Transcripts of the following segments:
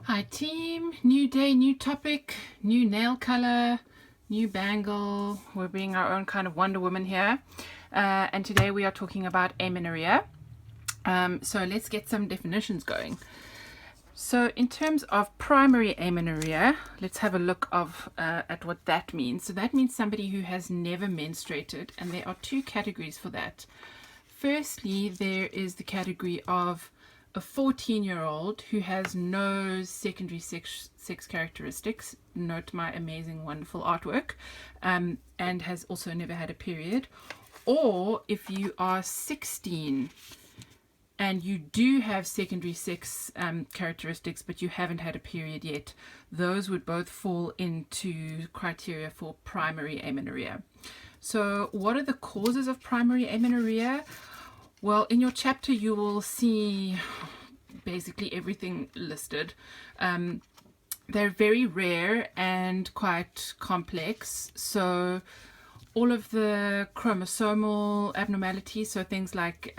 Hi team, new day, new topic, new nail color, new bangle. We're being our own kind of Wonder Woman here. And today we are talking about amenorrhea. So let's get some definitions going. So in terms of primary amenorrhea, let's have a look at what that means. So that means somebody who has never menstruated, and there are two categories for that. Firstly, there is the category of a 14-year-old who has no secondary sex characteristics, note my amazing, wonderful artwork, and has also never had a period. Or if you are 16 and you do have secondary sex characteristics, but you haven't had a period yet, those would both fall into criteria for primary amenorrhea. So what are the causes of primary amenorrhea? Well, in your chapter, you will see basically everything listed. They're very rare and quite complex. So all of the chromosomal abnormalities, so things like,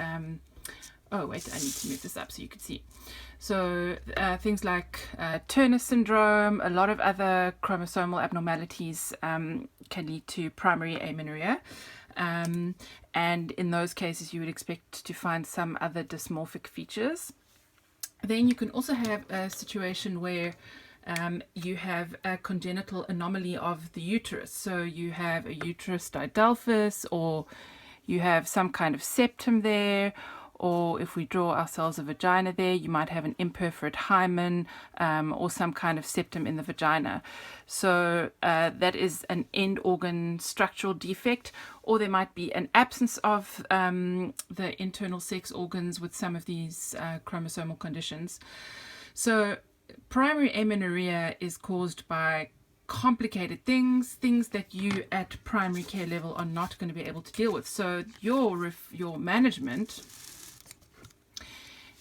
oh wait, I need to move this up so you can see. So things like Turner syndrome, a lot of other chromosomal abnormalities can lead to primary amenorrhea. And in those cases you would expect to find some other dysmorphic features. Then you can also have a situation where you have a congenital anomaly of the uterus. So you have a uterus didelphys, or you have some kind of septum there, or if we draw ourselves a vagina there, you might have an imperforate hymen or some kind of septum in the vagina. So that is an end organ structural defect, or there might be an absence of the internal sex organs with some of these chromosomal conditions. So primary amenorrhea is caused by complicated things that you at primary care level are not going to be able to deal with. So your management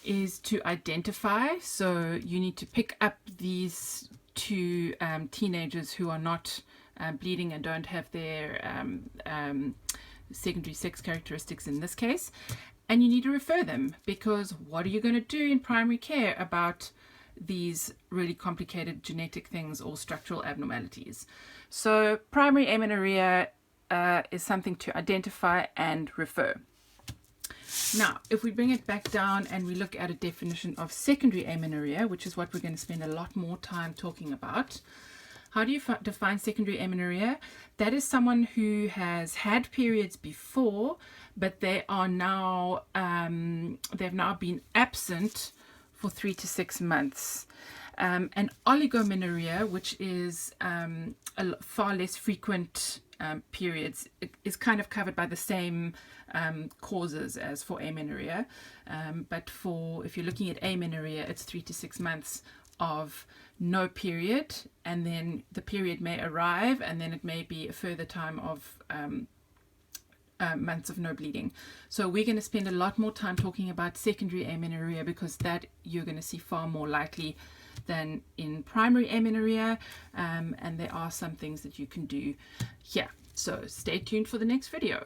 is to identify. So you need to pick up these two teenagers who are not bleeding and don't have their secondary sex characteristics in this case, and you need to refer them, because what are you going to do in primary care about these really complicated genetic things or structural abnormalities? So primary amenorrhea is something to identify and refer. Now, if we bring it back down and we look at a definition of secondary amenorrhea, which is what we're going to spend a lot more time talking about. How do you define secondary amenorrhea? That is someone who has had periods before, but they are now they've now been absent for 3 to 6 months. And oligomenorrhea, which is a far less frequent periods, is kind of covered by the same causes as for amenorrhea, but if you're looking at amenorrhea, it's 3 to 6 months of no period, and then the period may arrive, and then it may be a further time of months of no bleeding. So we're going to spend a lot more time talking about secondary amenorrhea, because that you're going to see far more likely than in primary amenorrhea, and there are some things that you can do here. So stay tuned for the next video.